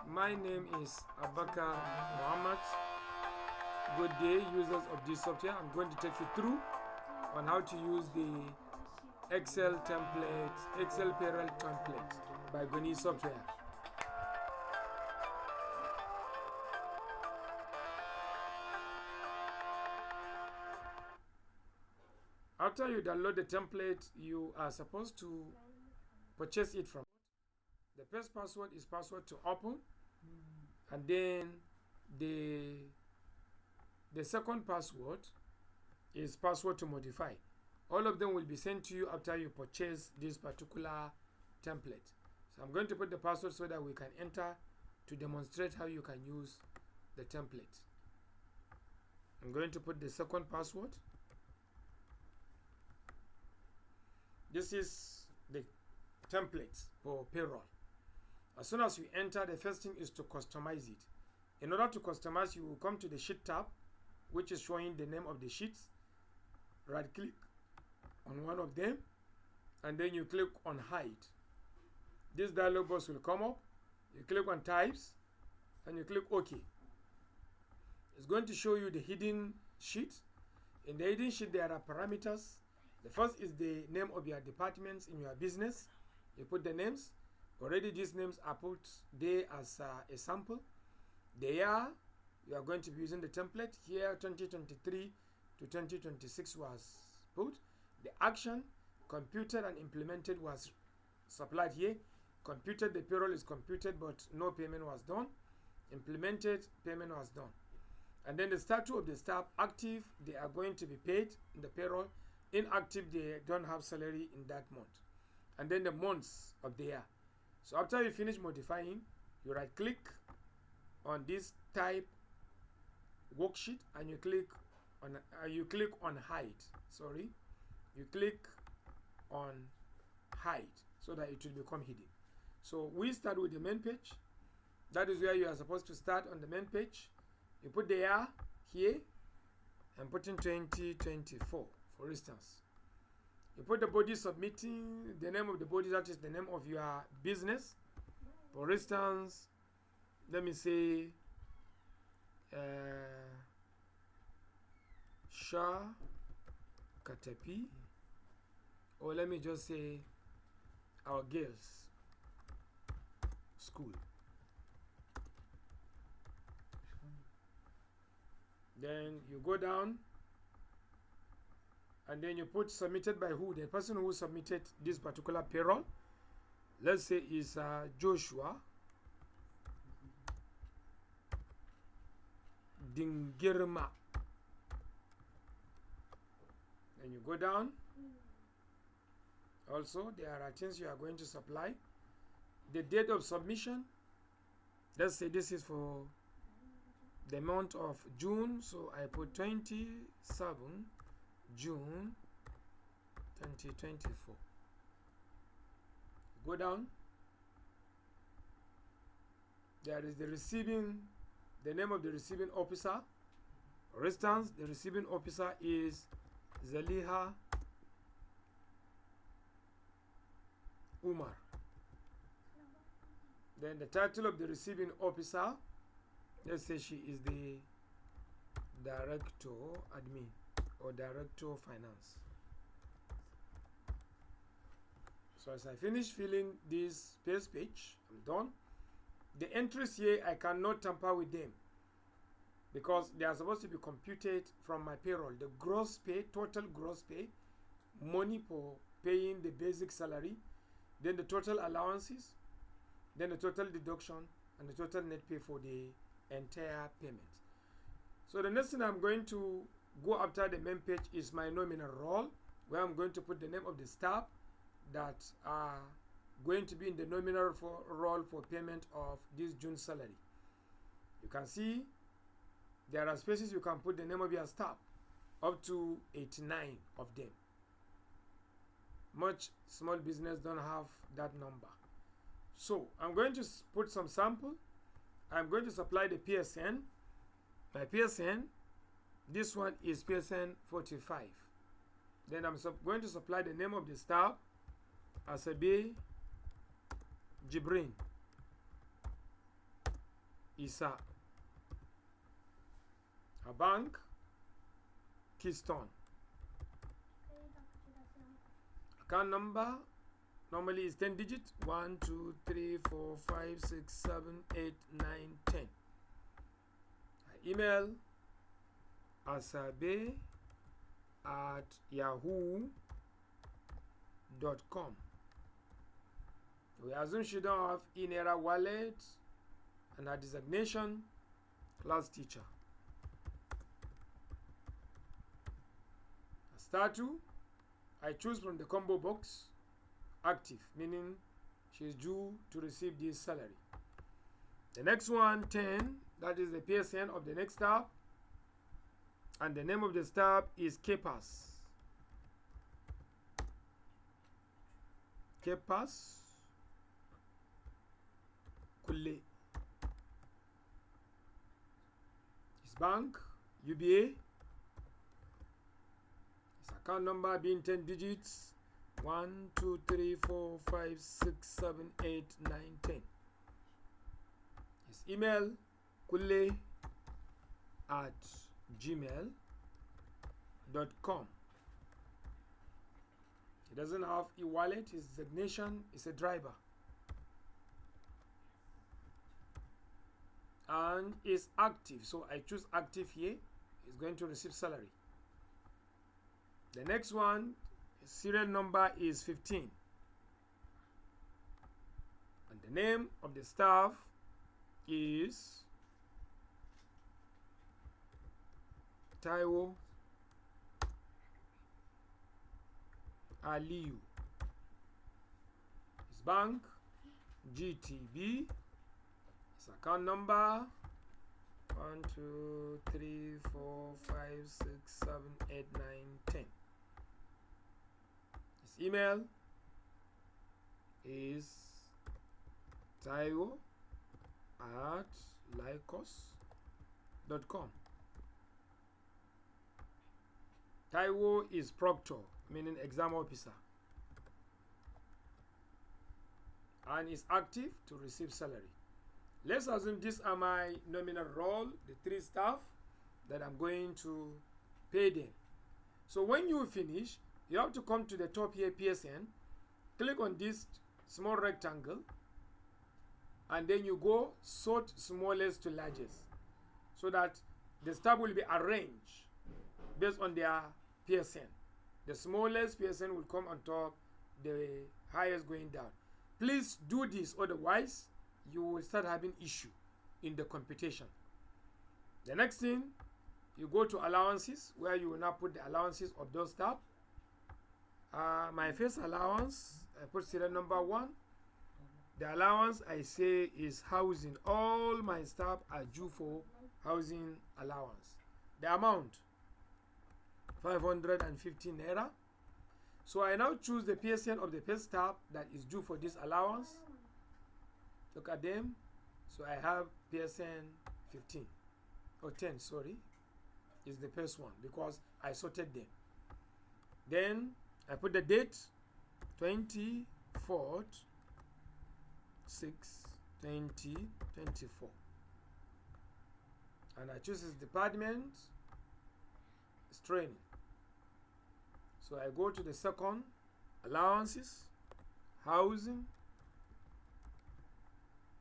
My name is Abakar Muhammad. Good day, users of this software. I'm going to take you through on how to use the Excel Payroll template by Gwani software. After you download the template, you are supposed to purchase it from. The first password is password to open, and then the second password is password to modify. All of them will be sent to you after you purchase this particular template. So I'm going to put the password so that we can enter to demonstrate how you can use the template. I'm going to put the second password. This is the template for payroll. As soon as you enter, the first thing is to customize it. In order to customize, you will come to the sheet tab, which is showing the name of the sheets. Right click on one of them, and then you click on hide. This dialog box will come up. You click on types and you click OK. It's going to show you the hidden sheet. In the hidden sheet, there are parameters. The first is the name of your departments in your business. You put the names. Already these names are put there as a sample. The year you are going to be using the template here, 2023 to 2026 was put. The action computed and implemented was supplied here. Computed, the payroll is computed, but no payment was done. Implemented, payment was done. And then the status of the staff: active, they are going to be paid in the payroll. Inactive, they don't have salary in that month. And then the months of the year. So after you finish modifying, you right click on this type worksheet and you click on hide. Sorry, you click on hide so that it will become hidden. So we start with the main page. That is where you are supposed to start on the main page. You put the year here and put in 2024, for instance. You put the body submitting, the name of the body, that is the name of your business. For instance, let me say Shah Katapi, or let me just say our girls school. Then you go down and then you put submitted by who. The person who submitted this particular payroll, let's say, is Joshua Dingirma. Then you go down. Also, there are things you are going to supply. The date of submission, let's say this is for the month of June, so I put 27 June 2024. Go down. There is the name of the receiving officer. For instance, the receiving officer is Zaliha Umar. Then the title of the receiving officer, let's say she is the director admin or director of finance. So as I finish filling this first page, I'm done. The entries here, I cannot tamper with them because they are supposed to be computed from my payroll. The gross pay, total gross pay, money for paying the basic salary, then the total allowances, then the total deduction, and the total net pay for the entire payment. So the next thing I'm going to go after the main page is my nominal role, where I'm going to put the name of the staff that are going to be in the nominal role for payment of this June salary. You can see there are spaces you can put the name of your staff, up to 89 of them. Much small business don't have that number. So I'm going to put some sample. I'm going to supply the PSN. My PSN, this one is PSN 45. Then I'm going to supply the name of the staff, Asabe Jibrin. Isa. A bank, Keystone. Account number normally is 10 digits. 1, 2, 3, 4, 5, 6, 7, 8, 9, 10. Email asabe@yahoo.com. We assume she don't have in-era wallet, and her designation class teacher. Status, I choose from the combo box active, meaning she is due to receive this salary. The next one, 10, that is the PSN of the next staff, and the name of the staff is Kepas. Kepas Kulle. His bank, UBA. His account number being 10 digits. 1, 2, 3, 4, 5, 6, 7, 8, 9, 10. His email, kulle@gmail.com. He doesn't have e-wallet. His designation is a driver. And is active. So I choose active here. He's going to receive salary. The next one, his serial number is 15. And the name of the staff is Taiwo Aliyu. His bank, GTB. His account number, 1, 2, 3, 4, 5, 6, 7, 8, 9, 10. His email is taiwo@lycos.com. Taiwo is proctor, meaning exam officer, and is active to receive salary. Let's assume these are my nominal role, the 3 staff that I'm going to pay them. So when you finish, you have to come to the top here, PSN, click on this small rectangle, and then you go sort smallest to largest, so that the staff will be arranged based on their PSN. The smallest PSN will come on top, the highest going down. Please do this, otherwise you will start having issue in the computation. The next thing, you go to allowances, where you will now put the allowances of those staff. My first allowance, I put serial number 1. The allowance I say is housing. All my staff are due for housing allowance. The amount, 515 naira. So I now choose the PSN of the first staff that is due for this allowance. Look at them. So I have PSN 15 or 10, sorry, is the first one because I sorted them. Then I put the date, 24th 6 2024, and I choose his department, it's training. So I go to the second, allowances, housing,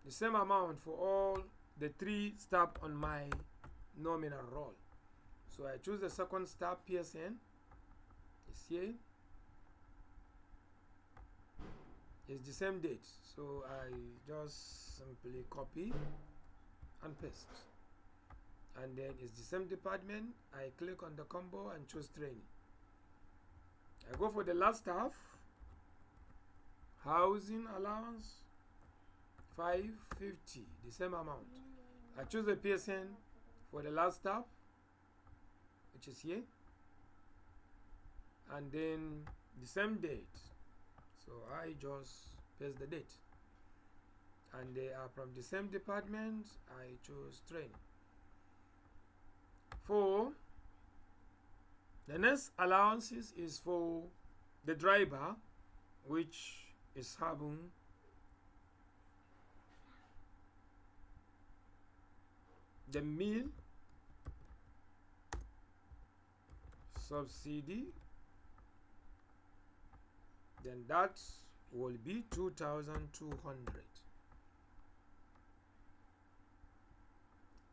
the same amount for all the 3 staff on my nominal role. So I choose the second staff PSN. It's here. It's the same date. So I just simply copy and paste. And then it's the same department. I click on the combo and choose training. I go for the last staff. Housing allowance, 550, the same amount. I choose the PSN for the last staff, which is here, and then the same date. So I just paste the date, and they are from the same department. I choose training. For the next allowances is for the driver, which is having the meal subsidy, then that will be 2,200.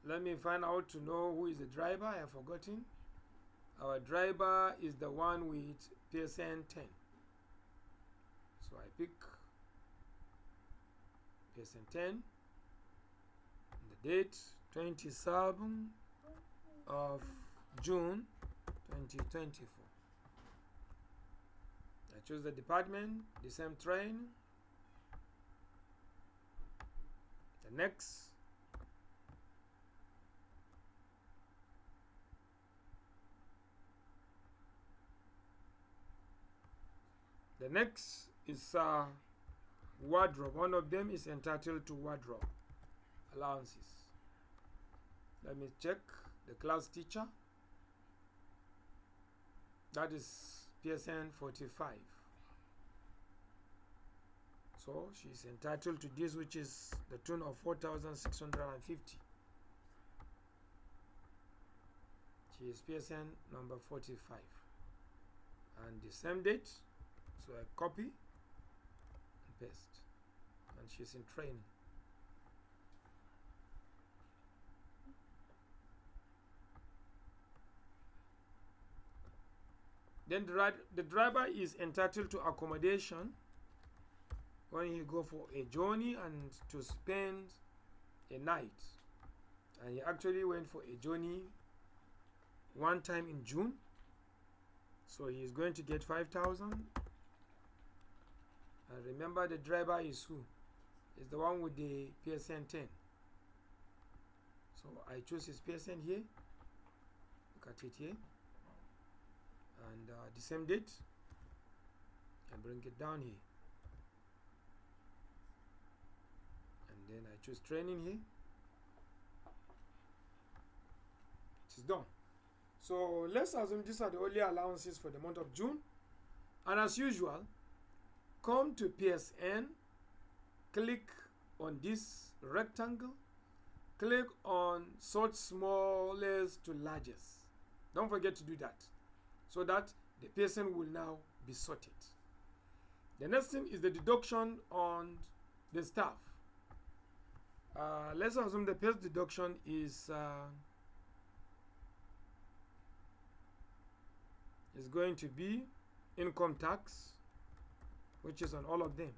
Let me find out to know who is the driver. I have forgotten. Our driver is the one with percent 10. So I pick percent 10. And the date 27 of June 2024. I choose the department, the same train. The next. The next is wardrobe. One of them is entitled to wardrobe allowances. Let me check the class teacher. That is PSN 45. So she is entitled to this, which is the tune of 4,650. She is PSN number 45. And the same date. So I copy and paste, and she's in training. Then the driver is entitled to accommodation when he go for a journey and to spend a night. And he actually went for a journey one time in June. So he is going to get 5,000. And remember, the driver is who? Is the one with the PSN 10. So I choose his PSN here. Look at it here. And the same date. And bring it down here. And then I choose training here. It is done. So let's assume these are the only allowances for the month of June. And as usual, come to PSN, click on this rectangle, click on sort smallest to largest. Don't forget to do that, so that the PSN will now be sorted. The next thing is the deduction on the staff. Let's assume the first deduction is going to be income tax, which is on all of them.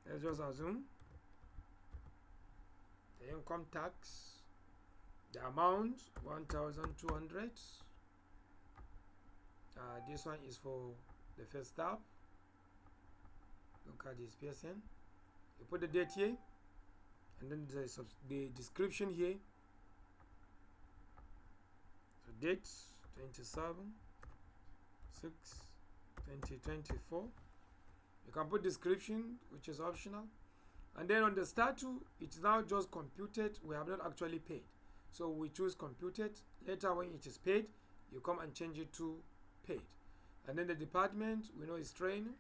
Let's just assume the income tax, the amount 1,200. This one is for the first staff. Look at this PSN. You put the date here, and then the description here. So date 27/6/2024. You can put description, which is optional. And then on the statute, it's now just computed. We have not actually paid. So we choose computed. Later when it is paid, you come and change it to paid. And then the department, we know is training.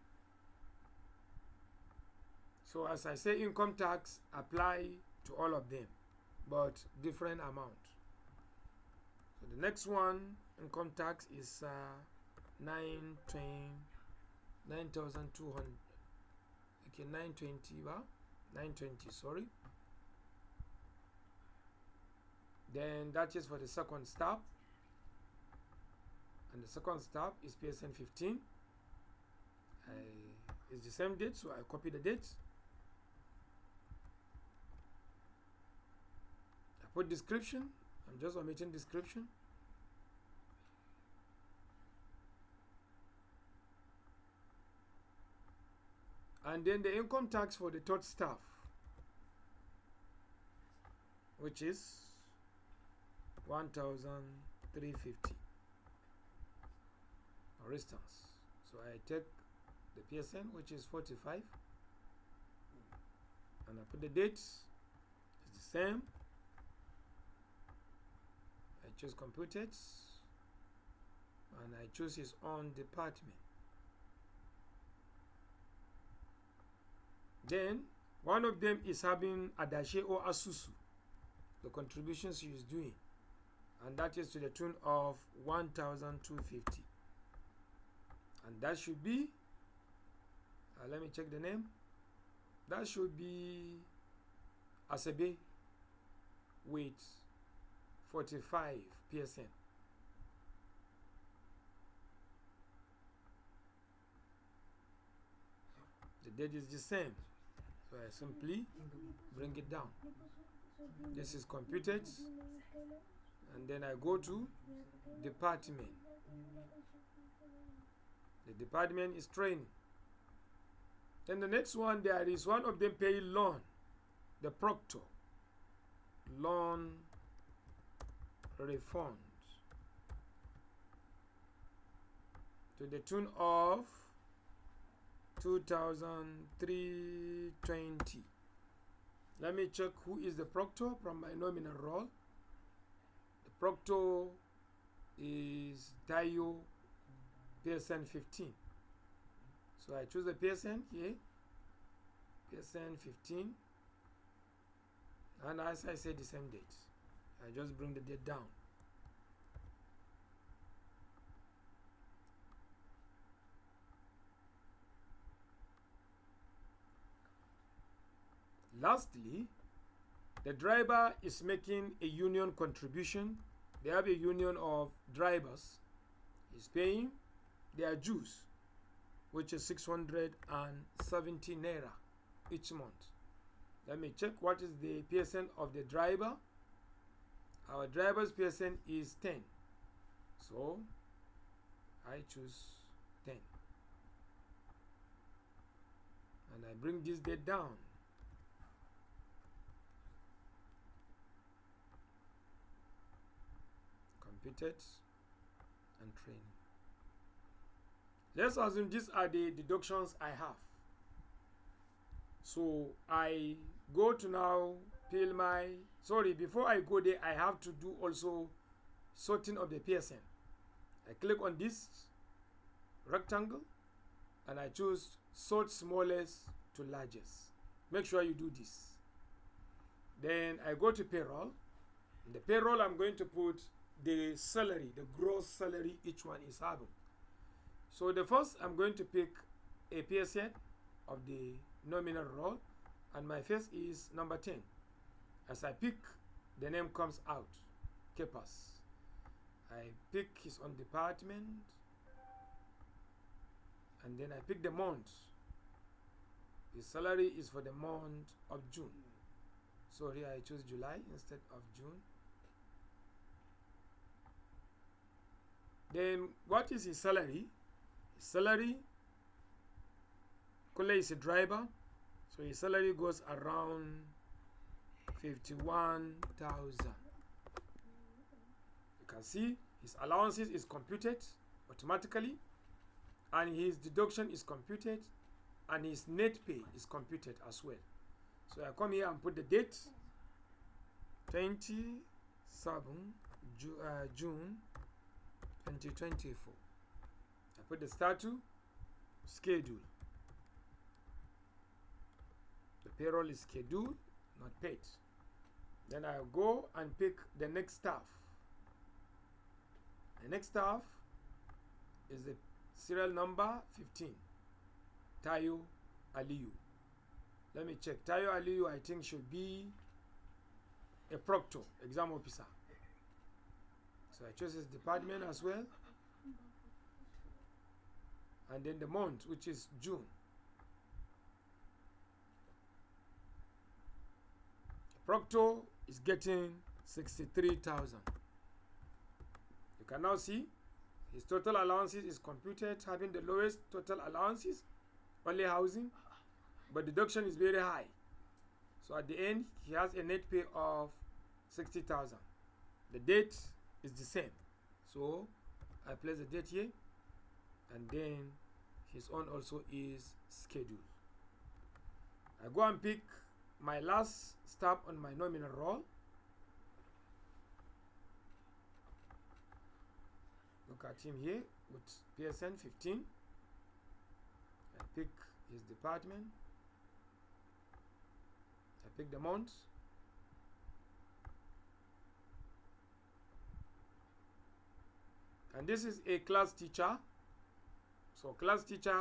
So as I say, income tax apply to all of them, but different amount. So the next one, income tax is 9,200. Okay, 920. 920. Sorry. Then that is for the second step, and the second step is PSN 15. It's the same date, so I copy the date. I put description. I'm just omitting description. And then the income tax for the third staff, which is 1,350, for instance. So I take the PSN, which is 45, and I put the date. It's the same. I choose computed, and I choose his own department. Then one of them is having Adache or Asusu. the contributions he is doing, and that is to the tune of 1,250. And that should be, let me check the name. That should be Asebe with 45%. The date is the same, so I simply bring it down. This is computed, and then I go to department. The department is training. Then the next one, there is one of them paying loan, the proctor, loan refund to the tune of 2,320. Let me check who is the proctor from my nominal role. The proctor is Tayo, PSN 15. So I choose the PSN here, PSN 15, and as I said, the same date. I just bring the date down. Lastly, the driver is making a union contribution. They have a union of drivers. He's paying their dues, which is 670 naira each month. Let me check what is the PSN of the driver. Our driver's PSN is 10. So I choose 10. And I bring this date down. Computed and training. Let's assume these are the deductions I have. So I go to now fill my, before I go there, I have to do also sorting of the PSN. I click on this rectangle and I choose sort smallest to largest. Make sure you do this. Then I go to payroll. In the payroll, I'm going to put the salary, the gross salary each one is having. So the first, I'm going to pick a PSN of the nominal role, and my first is number 10. As I pick, the name comes out, Kepas. I pick his own department, and then I pick the month. The salary is for the month of June. So here I choose July instead of June. Then what is his salary? His salary, Kule is a driver, so his salary goes around 51,000. You can see his allowances is computed automatically, and his deduction is computed, and his net pay is computed as well. So I come here and put the date, 27 June 2024. I put the status, schedule. The payroll is scheduled, not paid. Then I'll go and pick the next staff. The next staff is the serial number 15, Tayo Aliyu. Let me check. Tayo Aliyu, I think, should be a proctor, exam officer. So I choose his department as well. And then the month, which is June. Proctor is getting 63,000. You can now see his total allowances is computed, having the lowest total allowances, only housing, but deduction is very high. So at the end, he has a net pay of 60,000. The date is the same. So I place the date here, and then his own also is scheduled. I go and pick my last staff on my nominal role. Look at him here with PSN 15. I pick his department. I pick the month. And this is a class teacher. So class teacher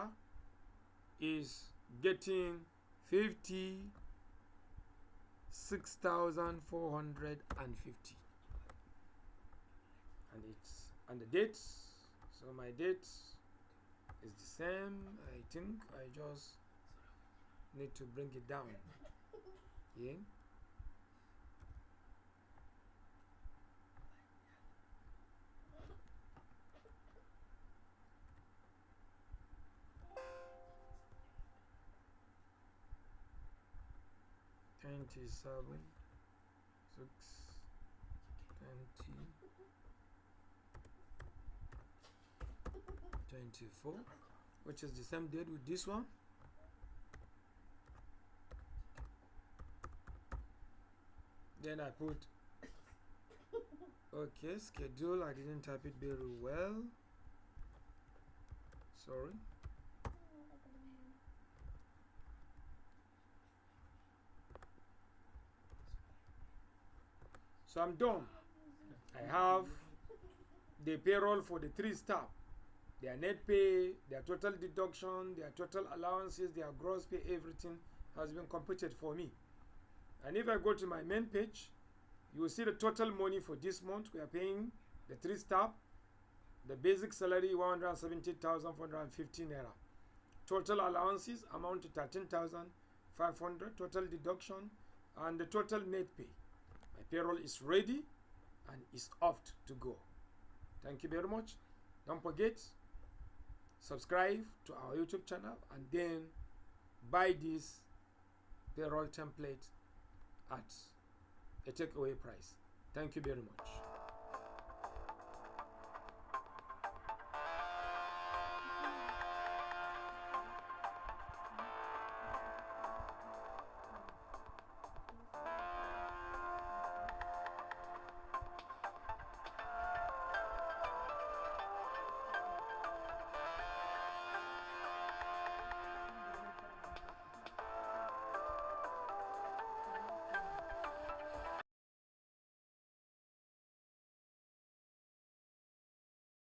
is getting 56,450, and the dates. So my date is the same. I think I just need to bring it down. Yeah. $27, 6, 20, 24, which is the same date with this one. Then I put okay, schedule. I didn't type it very well. Sorry. So I'm done. I have the payroll for the 3 staff, their net pay, their total deduction, their total allowances, their gross pay, everything has been computed for me. And if I go to my main page, you will see the total money for this month. We are paying the 3 staff, the basic salary 170,450 naira. Total allowances amount to 13,500, total deduction, and the total net pay. My payroll is ready and is off to go. Thank you very much. Don't forget, subscribe to our YouTube channel and then buy this payroll template at a takeaway price. Thank you very much.